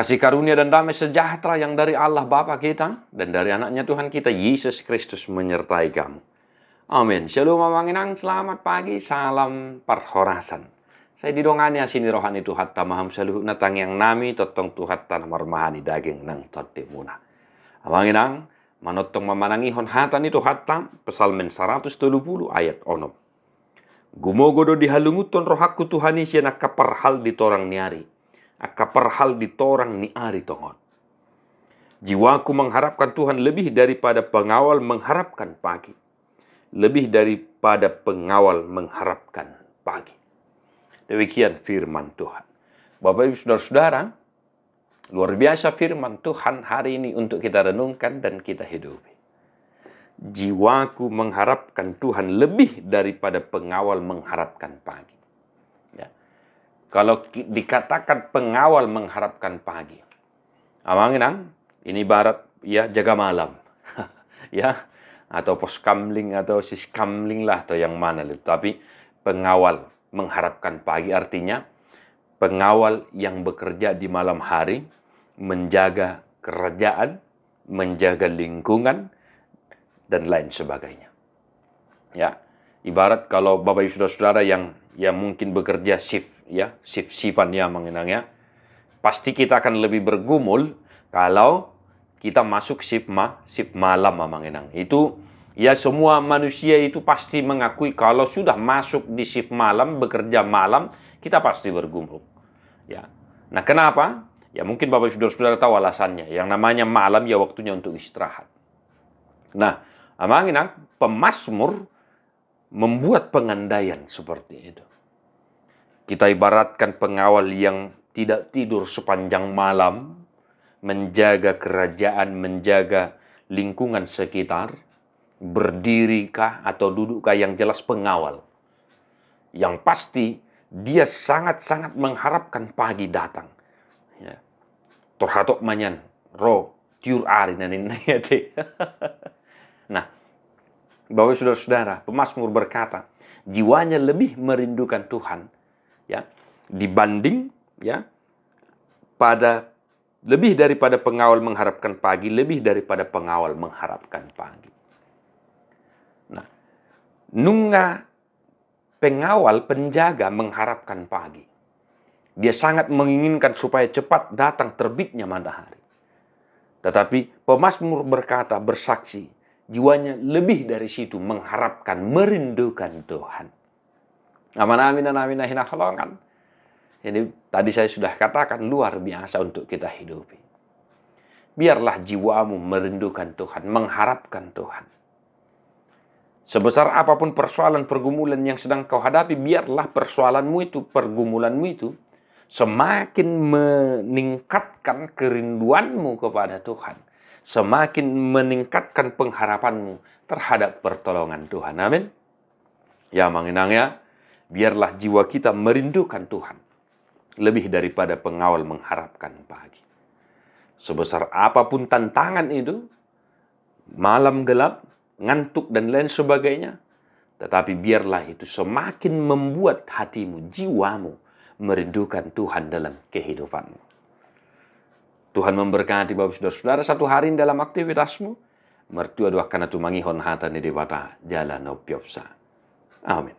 Kasih karunia dan damai sejahtera yang dari Allah Bapa kita dan dari anaknya Tuhan kita, Yesus Kristus menyertai kamu. Amin. Shalom Mamanginang, selamat pagi, salam parhorasan. Saya didongani asini rohani Tuhan tamaham saluh natang yang nami totong Tuhan tanah marmahani daging nang tote muna. Mamanginang, manotong memanangi hon hatan itu hatam, Psalmen 170 ayat 6. Gumogodo dihalunguton rohaku Tuhani siya nakaparhal di torang niari. Akaparhal di torang ni ari tongon. Jiwaku mengharapkan Tuhan lebih daripada pengawal mengharapkan pagi. Lebih daripada pengawal mengharapkan pagi. Demikian firman Tuhan. Bapak Ibu Saudara-saudara, luar biasa firman Tuhan hari ini untuk kita renungkan dan kita hidupi. Jiwaku mengharapkan Tuhan lebih daripada pengawal mengharapkan pagi. Kalau dikatakan pengawal mengharapkan pagi, amanginang, ini barat ya jaga malam, ya, atau poskamling atau siskamling lah atau yang mana itu. Tapi pengawal mengharapkan pagi artinya pengawal yang bekerja di malam hari, menjaga kerajaan, menjaga lingkungan dan lain sebagainya. Ya, ibarat kalau Bapak Ibu Saudara-saudara yang mungkin bekerja shift-shiftan ya mengenangnya, pasti kita akan lebih bergumul kalau kita masuk shift malam mengenang. Itu ya semua manusia itu pasti mengakui kalau sudah masuk di shift malam, bekerja malam, kita pasti bergumul. Ya. Nah, kenapa? Ya mungkin Bapak Ibu Saudara tahu alasannya. Yang namanya malam ya waktunya untuk istirahat. Nah, mengenang pemazmur membuat pengandaian seperti itu. Kita ibaratkan pengawal yang tidak tidur sepanjang malam, menjaga kerajaan, menjaga lingkungan sekitar, berdirikah atau dudukkah, yang jelas pengawal. Yang pasti dia sangat-sangat mengharapkan pagi datang. Ya. Torhatok manyan, ro, tiur ari nanin. Nah, Bapak Saudara-saudara, pemazmur berkata, jiwanya lebih merindukan Tuhan, ya, dibanding ya pada lebih daripada pengawal mengharapkan pagi, lebih daripada pengawal mengharapkan pagi. Nah, nunga pengawal penjaga mengharapkan pagi. Dia sangat menginginkan supaya cepat datang terbitnya matahari. Tetapi pemazmur berkata, bersaksi, jiwanya lebih dari situ mengharapkan, merindukan Tuhan. Amin dan amin kan. Ini tadi saya sudah katakan luar biasa untuk kita hidupi. Biarlah jiwamu merindukan Tuhan, mengharapkan Tuhan. Sebesar apapun persoalan pergumulan yang sedang kau hadapi, biarlah persoalanmu itu, pergumulanmu itu semakin meningkatkan kerinduanmu kepada Tuhan. Semakin meningkatkan pengharapanmu terhadap pertolongan Tuhan. Amin. Ya mengenangnya, biarlah jiwa kita merindukan Tuhan lebih daripada pengawal mengharapkan pagi. Sebesar apapun tantangan itu, malam gelap, ngantuk dan lain sebagainya, tetapi biarlah itu semakin membuat hatimu, jiwamu merindukan Tuhan dalam kehidupanmu. Tuhan memberkati Bapak Saudara-saudara satu hari dalam aktivitasmu. Mertua doa karena tu mangihon hata ni dewata jalan opiopsa. Amin.